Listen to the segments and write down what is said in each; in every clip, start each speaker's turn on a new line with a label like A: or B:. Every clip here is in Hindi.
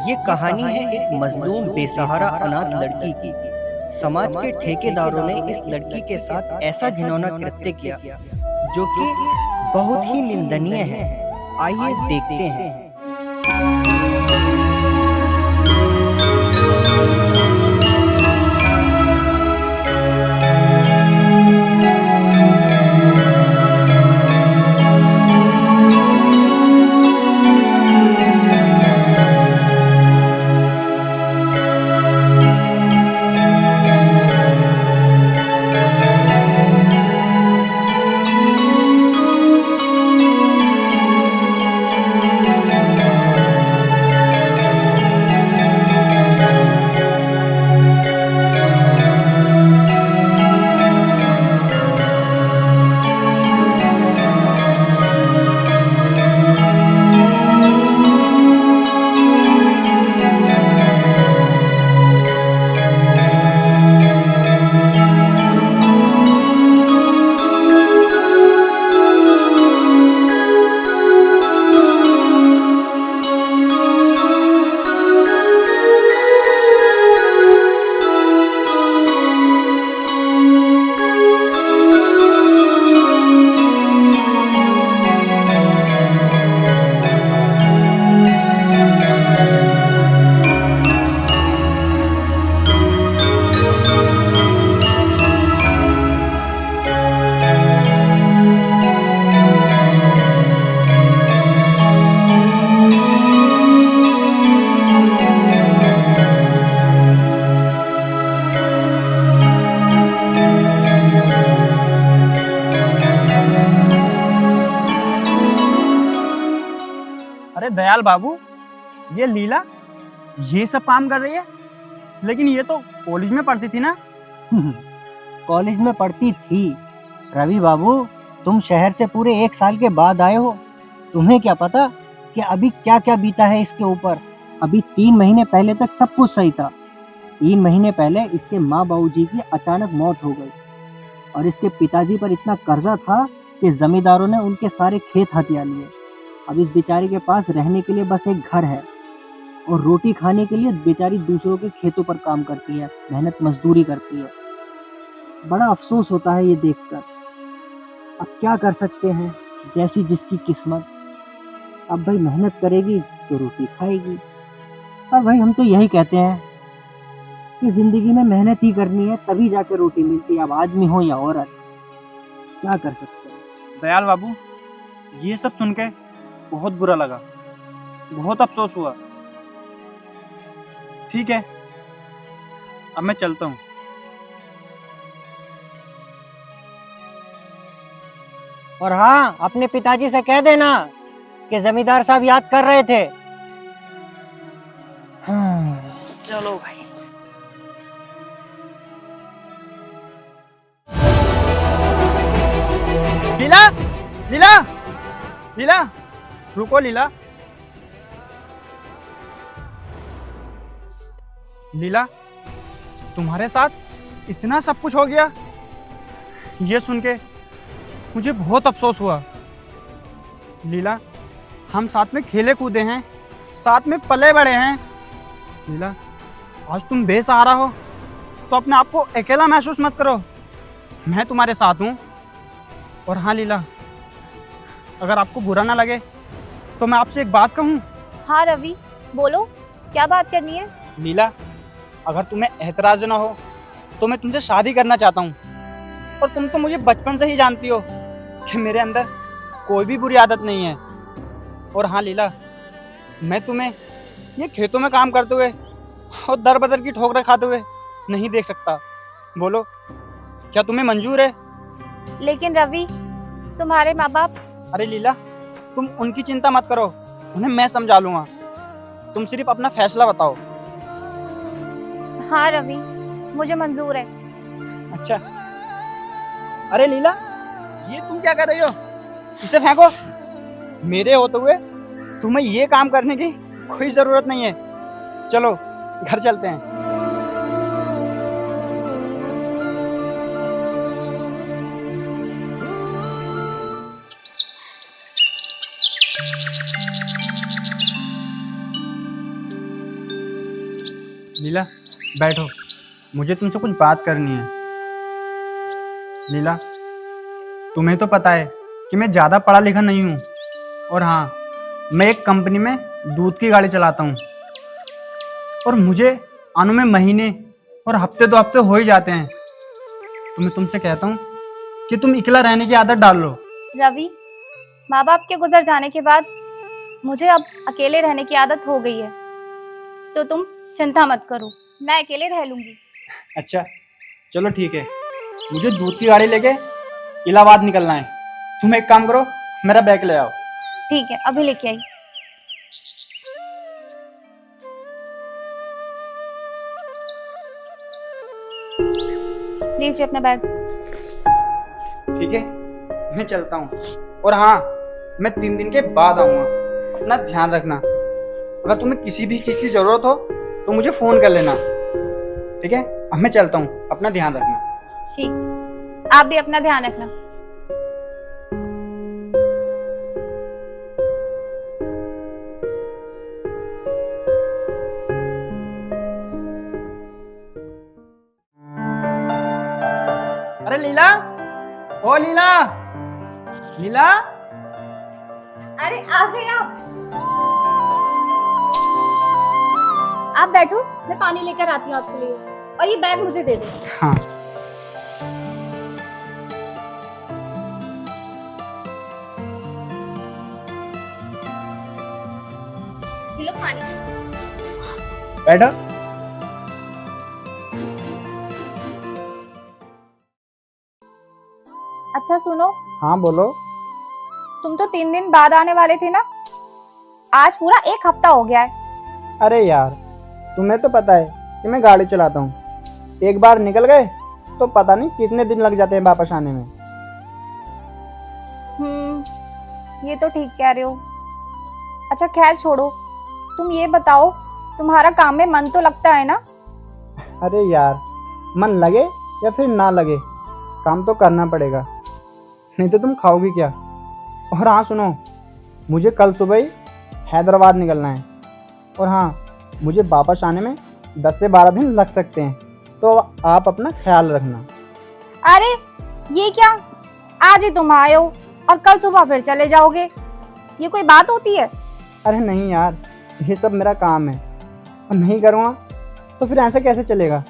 A: ये कहानी है एक मजलूम बेसहारा अनाथ लड़की की। समाज के ठेकेदारों ने इस लड़की के साथ ऐसा घिनौना कृत्य किया जो कि बहुत ही निंदनीय है। आइए देखते हैं।
B: अरे दयाल बाबू, ये लीला ये सब काम कर रही है, लेकिन ये तो कॉलेज में पढ़ती थी ना।
C: कॉलेज में पढ़ती थी। रवि बाबू, तुम शहर से पूरे 1 साल के बाद आए हो। तुम्हें क्या पता कि अभी क्या क्या बीता है इसके ऊपर। अभी 3 महीने पहले तक सब कुछ सही था। 3 महीने पहले इसके माँ बाबूजी की अचानक मौत हो गई और इसके पिताजी पर इतना कर्जा था कि जमींदारों ने उनके सारे खेत हथिया लिए। अब इस बेचारी के पास रहने के लिए बस एक घर है और रोटी खाने के लिए बेचारी दूसरों के खेतों पर काम करती है, मेहनत मजदूरी करती है। बड़ा अफसोस होता है ये देखकर। अब क्या कर सकते हैं, जैसी जिसकी किस्मत। अब भाई मेहनत करेगी तो रोटी खाएगी। और भाई हम तो यही कहते हैं कि जिंदगी में मेहनत ही करनी है, तभी जाके रोटी मिलती है, अब आदमी हो या औरत। क्या कर सकते हैं।
B: दयाल बाबू, ये सब सुन के बहुत बुरा लगा, बहुत अफसोस हुआ। ठीक है, अब मैं चलता हूँ।
C: और हाँ, अपने पिताजी से कह देना कि जमींदार साहब याद कर रहे थे। हाँ, चलो भाई।
B: लीला, लीला, लीला, रुको लीला। लीला, तुम्हारे साथ इतना सब कुछ हो गया, ये सुन के मुझे बहुत अफसोस हुआ। लीला, हम साथ में खेले कूदे हैं, साथ में पले बड़े हैं। लीला, आज तुम बेसहारा हो तो अपने आप को अकेला महसूस मत करो, मैं तुम्हारे साथ हूँ। और हाँ लीला, अगर आपको बुरा ना लगे तो मैं आपसे एक बात कहूँ।
D: हाँ रवि, बोलो, क्या बात करनी है?
B: लीला, अगर तुम्हें एतराज ना हो तो मैं तुमसे शादी करना चाहता हूँ। और तुम तो मुझे बचपन से ही जानती हो कि मेरे अंदर कोई भी बुरी आदत नहीं है। और हाँ लीला, मैं तुम्हें ये खेतों में काम करते हुए और दर बदर की ठोकरें खाते हुए नहीं देख सकता। बोलो, क्या तुम्हें मंजूर है?
D: लेकिन रवि, तुम्हारे माँ बाप।
B: अरे लीला, तुम उनकी चिंता मत करो, उन्हें मैं समझा लूँगा। तुम सिर्फ अपना फैसला बताओ।
D: हाँ रवि, मुझे मंजूर है।
B: अच्छा। अरे लीला, ये तुम क्या कर रही हो? इसे फेंको। मेरे होते हुए तुम्हें ये काम करने की कोई जरूरत नहीं है। चलो घर चलते हैं। लीला बैठो, मुझे तुमसे कुछ बात करनी है। लीला, तुम्हें तो पता है कि मैं ज़्यादा पढ़ा लिखा नहीं हूँ, और हाँ, मैं एक कंपनी में दूध की गाड़ी चलाता हूँ, और मुझे आने में महीने और हफ्ते 2 हफ्ते हो ही जाते हैं। तो मैं तुमसे कहता हूँ कि तुम अकेला रहने की आदत डाल लो।
D: रवि, माँ बाप के गुजर जाने के बाद मुझे अब अकेले रहने की आदत हो गई है, तो तुम चिंता मत करो, मैं अकेले रह लूंगी।
B: अच्छा चलो ठीक है, मुझे दूध की गाड़ी लेके इलाहाबाद निकलना है। तुम एक काम करो, मेरा बैग ले आओ।
D: ठीक है, अभी लेके आई। लीजिए अपना बैग।
B: ठीक है, मैं चलता हूँ, और हाँ, मैं 3 दिन के बाद आऊँगा। अपना ध्यान रखना। अगर तुम्हें किसी भी चीज़ की ज़रूरत हो तो मुझे फ़ोन कर लेना। ठीक है, अब मैं चलता हूँ, अपना ध्यान रखना।
D: ठीक, आप भी अपना ध्यान रखना।
B: अरे लीला, ओ लीला, लीला।
D: अरे आ गए आप बैठो, मैं पानी लेकर आती हूँ आपके लिए, और ये बैग मुझे दे दो।
B: हाँ।
D: लो पानी।
B: बैठो।
D: अच्छा सुनो,
B: हाँ बोलो।
D: तुम तो 3 दिन बाद आने वाले थे ना, आज पूरा 1 हफ्ता हो गया है।
B: अरे यार, तुम्हें तो पता है कि मैं गाड़ी चलाता हूँ। एक बार निकल गए तो पता नहीं कितने दिन लग जाते हैं वापस आने में।
D: ये तो ठीक कह रहे हो। अच्छा खैर छोड़ो, तुम ये बताओ, तुम्हारा काम में मन तो लगता है ना?
B: अरे यार, मन लगे या फिर ना लगे, काम तो करना पड़ेगा, नहीं तो तुम खाओगी क्या। और हाँ सुनो, मुझे कल सुबह ही हैदराबाद निकलना है, और हाँ, मुझे वापस आने में 10 से 12 दिन लग सकते हैं, तो आप अपना ख्याल रखना।
D: अरे ये क्या, आज ही तुम आए हो और कल सुबह फिर चले जाओगे, ये कोई बात होती है?
B: अरे नहीं यार, ये सब मेरा काम है, और नहीं करूँगा तो फिर ऐसे कैसे चलेगा।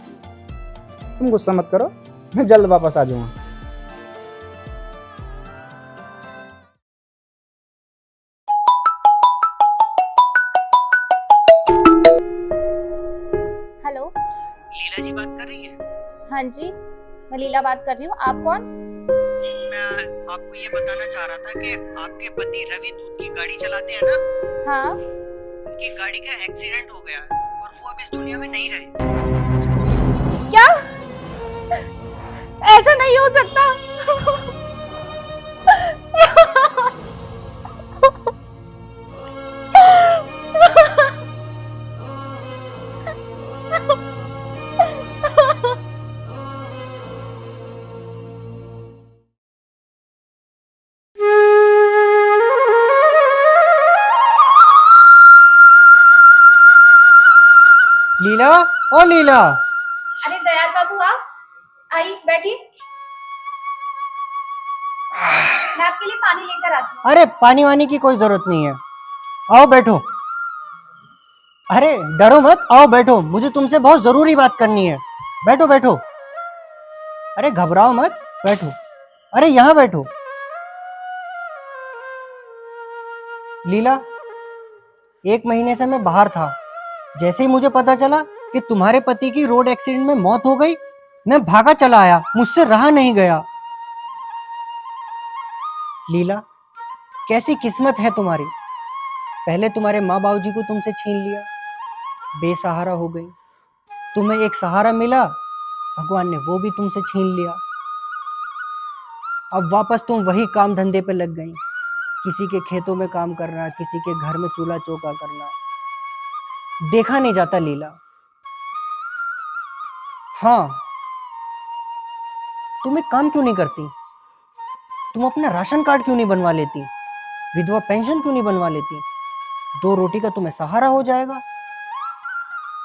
B: तुम गुस्सा मत करो, मैं जल्द वापस आ जाऊँगा।
D: हेलो,
A: लीला जी बात कर रही है?
D: हाँ जी, मैं लीला बात कर रही हूँ। आप कौन?
A: जी, मैं आपको ये बताना चाह रहा था कि आपके पति रवि दूध की गाड़ी चलाते हैं ना,
D: हाँ।
A: उनकी गाड़ी का एक्सीडेंट हो गया है और वो अब इस दुनिया में नहीं रहे।
D: क्या? ऐसा नहीं हो सकता।
C: लीला, ओ लीला।
D: अरे दयाल बाबू, आप आई बैठी, मैं आपके लिए पानी लेकर आती हूँ।
C: अरे पानी वानी की कोई जरूरत नहीं है, आओ बैठो। अरे डरो मत, आओ बैठो, मुझे तुमसे बहुत जरूरी बात करनी है। बैठो बैठो, अरे घबराओ मत, बैठो। अरे यहाँ बैठो। लीला, 1 महीने से मैं बाहर था, जैसे ही मुझे पता चला कि तुम्हारे पति की रोड एक्सीडेंट में मौत हो गई, मैं भागा चला आया, मुझसे रहा नहीं गया। लीला, कैसी किस्मत है तुम्हारी। पहले तुम्हारे माँ बाबू जी को तुमसे छीन लिया, बेसहारा हो गई। तुम्हें एक सहारा मिला, भगवान ने वो भी तुमसे छीन लिया। अब वापस तुम वही काम धंधे पे लग गई, किसी के खेतों में काम करना, किसी के घर में चूल्हा चौका करना। देखा नहीं जाता लीला। हाँ, तुम एक काम क्यों नहीं करती? तुम अपना राशन कार्ड क्यों नहीं बनवा लेती? विधवा पेंशन क्यों नहीं बनवा लेती? 2 रोटी का तुम्हें सहारा हो जाएगा।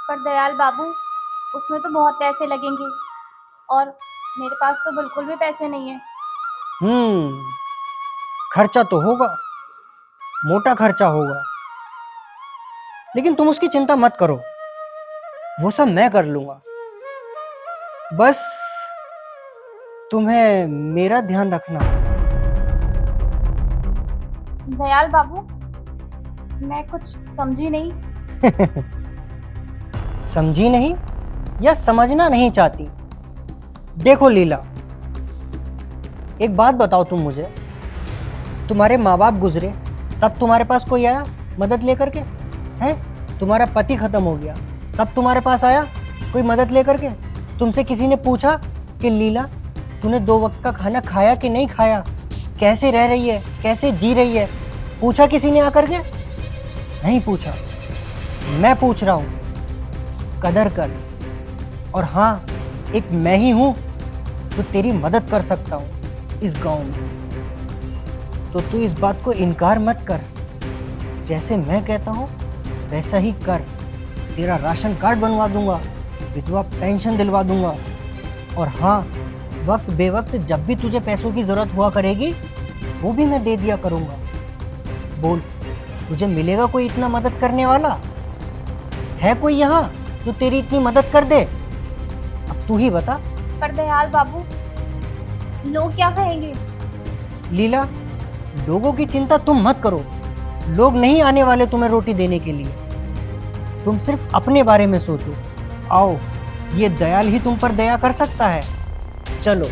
D: पर दयाल बाबू, उसमें तो बहुत पैसे लगेंगे और मेरे पास तो बिल्कुल भी पैसे नहीं है।
A: खर्चा तो होगा, मोटा खर्चा होगा, लेकिन तुम उसकी चिंता मत करो, वो सब मैं कर लूंगा। बस तुम्हें मेरा ध्यान रखना।
D: दयाल बाबू, मैं कुछ समझी नहीं।
A: समझी नहीं या समझना नहीं चाहती? देखो लीला, एक बात बताओ तुम मुझे, तुम्हारे माँ बाप गुजरे तब तुम्हारे पास कोई आया मदद लेकर के? हैं? तुम्हारा पति खत्म हो गया तब तुम्हारे पास आया कोई मदद लेकर के? तुमसे किसी ने पूछा कि लीला तूने 2 वक्त का खाना खाया कि नहीं खाया, कैसे रह रही है, कैसे जी रही है? पूछा किसी ने आकर के? नहीं पूछा। मैं पूछ रहा हूं, कदर कर। और हाँ, एक मैं ही हूं जो तेरी मदद कर सकता हूं इस गांव में। तो तू इस बात को इनकार मत कर, जैसे मैं कहता हूं वैसा ही कर। तेरा राशन कार्ड बनवा दूंगा, विधवा पेंशन दिलवा दूंगा, और हाँ, वक्त बेवक्त जब भी तुझे पैसों की जरूरत हुआ करेगी वो भी मैं दे दिया करूंगा। बोल, तुझे मिलेगा कोई इतना मदद करने वाला? है कोई यहाँ जो तेरी इतनी मदद कर दे? अब तू ही बता।
D: पर दयाल बाबू, लोग क्या कहेंगे?
A: लीला, लोगों की चिंता तुम मत करो, लोग नहीं आने वाले तुम्हें रोटी देने के लिए। तुम सिर्फ अपने बारे में सोचो। आओ, ये दयाल ही तुम पर दया कर सकता है। चलो।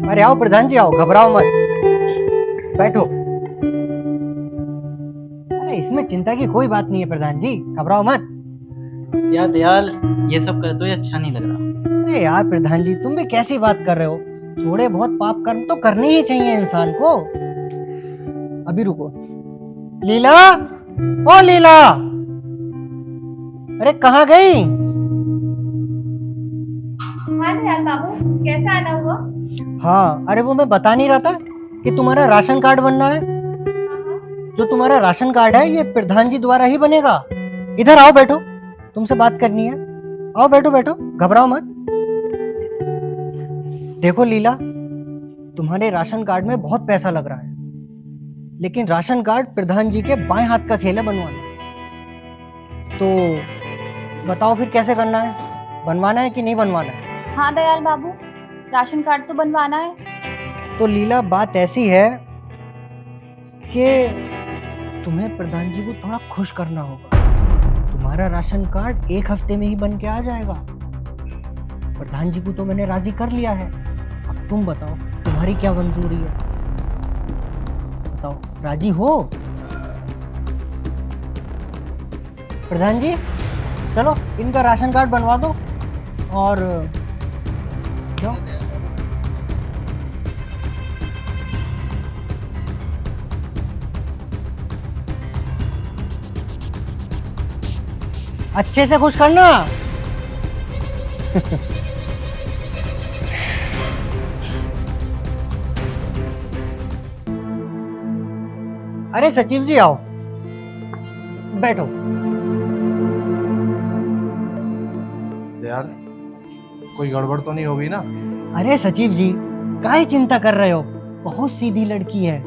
A: अरे आओ प्रधान जी, आओ, घबराओ मत, बैठो। अरे इसमें चिंता की कोई बात नहीं है प्रधान जी, घबराओ मत।
E: यार दयाल, ये सब करे तो ये अच्छा नहीं लग रहा।
A: अरे यार प्रधान जी, तुम भी कैसी बात कर रहे हो? थोड़े बहुत पाप कर्म तो करने ही चाहिए इंसान को। अभी रुको। लीला, ओ लीला, अरे कहाँ गई?
D: हाँ दयाल बाबू, कैसा आना हुआ?
A: हाँ, अरे वो मैं बता नहीं रहा था कि तुम्हारा राशन कार्ड बनना है। जो तुम्हारा राशन कार्ड है ये प्रधान जी द्वारा ही बनेगा। इधर आओ, बैठो, तुमसे बात करनी है। आओ बैठो बैठो, घबराओ मत। देखो लीला, तुम्हारे राशन कार्ड में बहुत पैसा लग रहा है, लेकिन राशन कार्ड प्रधान जी के बाएं हाथ का खेल है बनवाना। तो बताओ फिर कैसे करना है, बनवाना है कि नहीं बनवाना है?
D: हाँ दयाल बाबू, राशन कार्ड तो बनवाना है।
A: तो लीला, बात ऐसी है कि तुम्हें प्रधान जी को थोड़ा खुश करना होगा। तुम्हारा राशन कार्ड 1 हफ्ते में ही बन के आ जाएगा। प्रधान जी को तो मैंने राजी कर लिया है। अब तुम बताओ, तुम्हारी क्या मंजूरी है? बताओ, राजी हो? प्रधान जी, चलो इनका राशन कार्ड बनवा दो और जाओ। अच्छे से खुश करना। अरे सचिव जी, आओ, बैठो।
F: यार, कोई गड़बड़ तो नहीं होगी ना?
A: अरे सचिव जी, काहे चिंता कर रहे हो? बहुत सीधी लड़की है,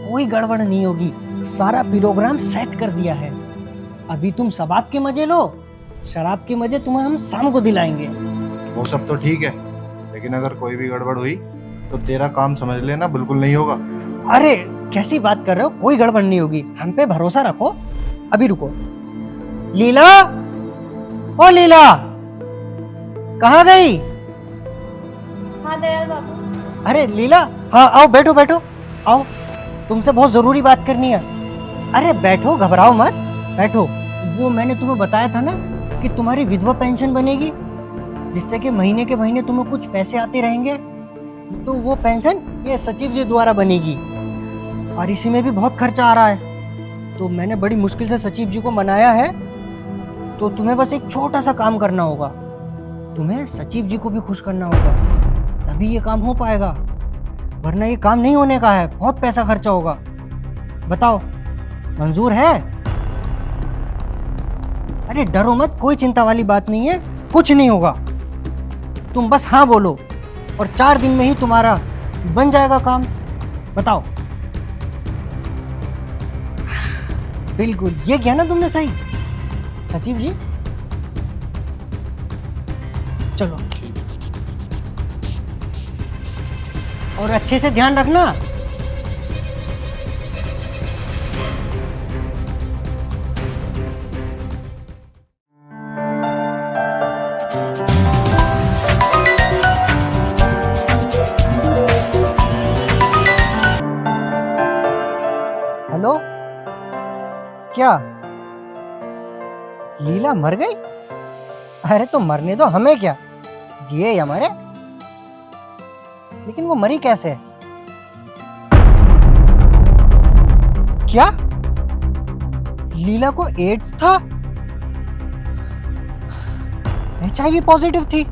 A: कोई गड़बड़ नहीं होगी। सारा प्रोग्राम सेट कर दिया है। अभी तुम शराब के मजे लो, शराब के मजे तुम्हें हम शाम को दिलाएंगे।
F: वो सब तो ठीक है, लेकिन अगर कोई भी गड़बड़ हुई तो तेरा काम समझ लेना बिल्कुल नहीं होगा।
A: अरे कैसी बात कर रहे हो? कोई गड़बड़ नहीं होगी, हम पे भरोसा रखो। अभी रुको। लीला, ओ लीला, कहाँ गई?
D: हाँ दयाल बाबू।
A: अरे लीला, हाँ आओ, बैठो बैठो, आओ, तुमसे बहुत जरूरी बात करनी है। अरे बैठो, घबराओ मत, बैठो। वो मैंने तुम्हें बताया था ना कि तुम्हारी विधवा पेंशन बनेगी, जिससे कि महीने के महीने तुम्हें कुछ पैसे आते रहेंगे। तो वो पेंशन ये सचिव जी द्वारा बनेगी, और इसी में भी बहुत खर्चा आ रहा है। तो मैंने बड़ी मुश्किल से सचिव जी को मनाया है। तो तुम्हें बस एक छोटा सा काम करना होगा, तुम्हें सचिव जी को भी खुश करना होगा, तभी ये काम हो पाएगा।
C: वरना ये काम नहीं होने का है, बहुत पैसा खर्चा होगा। बताओ, मंजूर है? अरे डरो मत, कोई चिंता वाली बात नहीं है, कुछ नहीं होगा। तुम बस हाँ बोलो और 4 दिन में ही तुम्हारा बन जाएगा काम। बताओ। बिल्कुल, ये किया ना तुमने सही सचिव जी। चलो, और अच्छे से ध्यान रखना। हेलो, क्या लीला मर गई? अरे तो मरने दो, हमें क्या, जिए या मरे। लेकिन वो मरी कैसे? क्या लीला को एड्स था? HIV पॉजिटिव थी?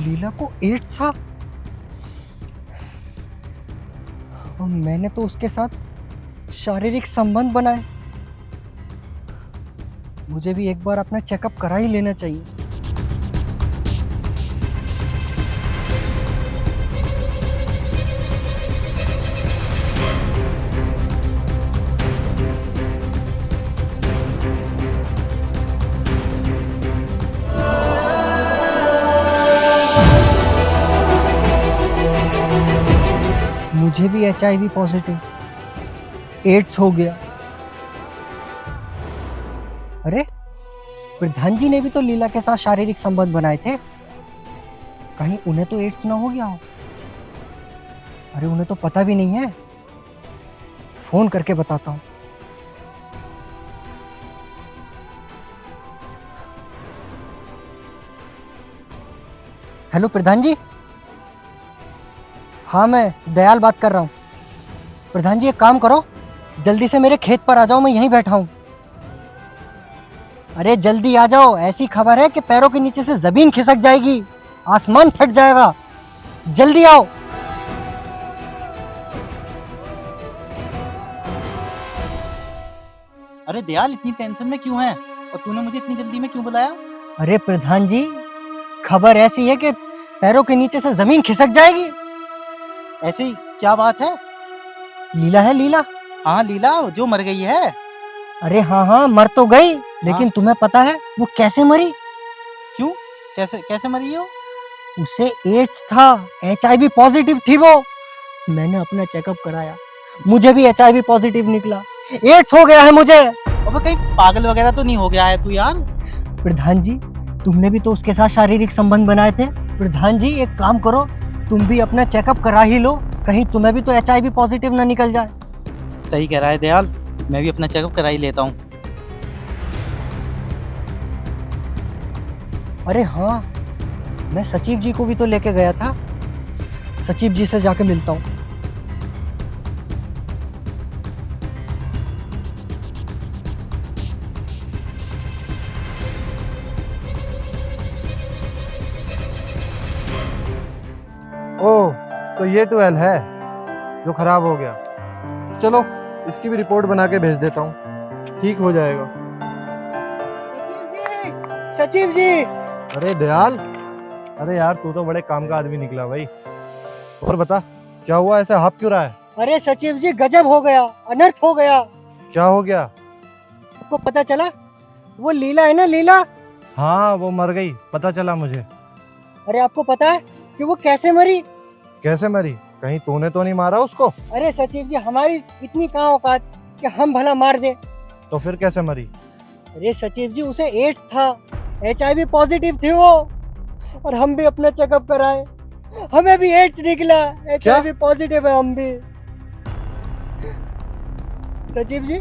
C: लीला को एड्स था और मैंने तो उसके साथ शारीरिक संबंध बनाए। मुझे भी एक बार अपना चेकअप करा ही लेना चाहिए। मुझे भी HIV पॉजिटिव, एड्स हो गया। अरे प्रधान जी ने भी तो लीला के साथ शारीरिक संबंध बनाए थे, कहीं उन्हें तो एड्स ना हो गया हो? अरे उन्हें तो पता भी नहीं है, फोन करके बताता हूं। हेलो प्रधान जी। हाँ, मैं दयाल बात कर रहा हूँ। प्रधान जी एक काम करो, जल्दी से मेरे खेत पर आ जाओ, मैं यहीं बैठा हूँ। अरे जल्दी आ जाओ, ऐसी खबर है कि पैरों के नीचे से जमीन खिसक जाएगी, आसमान फट जाएगा। जल्दी आओ।
E: अरे दयाल, इतनी टेंशन में क्यों है और तूने मुझे इतनी जल्दी में क्यों बुलाया?
C: अरे प्रधान जी, खबर ऐसी है कि पैरों के नीचे से जमीन खिसक जाएगी।
E: ऐसे ही, क्या बात है?
C: लीला है, लीला।
E: हाँ लीला, जो मर गई है।
C: अरे हाँ हाँ, मर तो गई, लेकिन तुम्हें पता है वो कैसे मरी?
E: क्यों? कैसे कैसे मरी हो?
C: उसे एड्स था, HIV पॉजिटिव थी वो। मैंने अपना चेकअप कराया, मुझे भी HIV पॉजिटिव निकला, एड्स हो गया है मुझे।
E: अबे कहीं पागल वगैरह तो नहीं हो गया है तू यार?
C: प्रधान जी, तुमने भी तो उसके साथ शारीरिक संबंध बनाए थे। प्रधान जी एक काम करो, तुम भी अपना चेकअप करा ही लो, कहीं तुम्हें भी तो HIV पॉजिटिव ना निकल जाए।
E: सही कह रहा है दयाल, मैं भी अपना चेकअप करा ही लेता हूँ।
C: अरे हाँ, मैं सचिव जी को भी तो लेके गया था, सचिव जी से जाके मिलता हूँ।
F: ओह, तो ये 12 है जो खराब हो गया। चलो इसकी भी रिपोर्ट बना के भेज देता हूँ, ठीक हो जाएगा।
C: सचिव जी, सचिव जी।
F: अरे दयाल, अरे यार तू तो बड़े काम का आदमी निकला भाई। और बता, क्या हुआ, ऐसे हाफ क्यों रहा है?
C: अरे सचिव जी, गजब हो गया, अनर्थ हो गया।
F: क्या हो गया?
C: आपको पता चला? वो लीला है ना, लीला।
F: हाँ वो मर गई, पता चला मुझे।
C: अरे आपको पता है कि वो कैसे मरी?
F: कैसे मरी? कहीं तूने तो नहीं मारा उसको?
C: अरे सचिव जी, हमारी इतनी कहाँ औकात कि हम भला मार दे।
F: तो फिर कैसे मरी?
C: अरे सचिव जी, उसे एड्स था, HIV पॉजिटिव थी वो, और हम भी अपना चेकअप कराए, हमें भी एड्स निकला, HIV पॉजिटिव है हम भी। सचिव जी,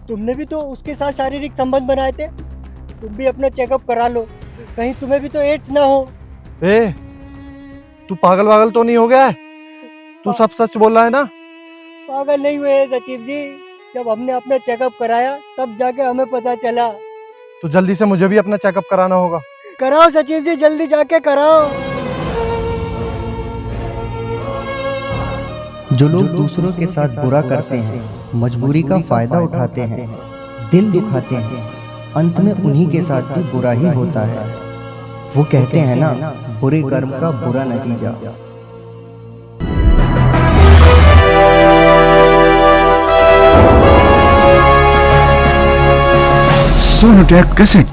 C: तुमने भी तो उसके साथ शारीरिक संबंध बनाए थे, तुम भी अपना चेकअप करा लो, कहीं तुम्हें भी तो एड्स ना हो।
F: ए, तू पागल वागल तो नहीं हो गया है? तू सब सच बोल रहा है ना?
C: पागल नहीं हुए सचिव जी, जब हमने अपना चेकअप कराया तब जाके हमें पता चला
F: तो जल्दी से मुझे भी अपना चेकअप कराना होगा।
C: कराओ सचिव जी, जल्दी जाके कराओ।
A: जो लोग दूसरों के साथ बुरा करते हैं, मजबूरी का फायदा उठाते हैं, दिल दुखाते हैं, अंत में उन्हीं के साथ भी बुरा ही होता है। वो कहते हैं ना, बुरे कर्म का बुरा नतीजा।
G: सोनोटेक कैसेट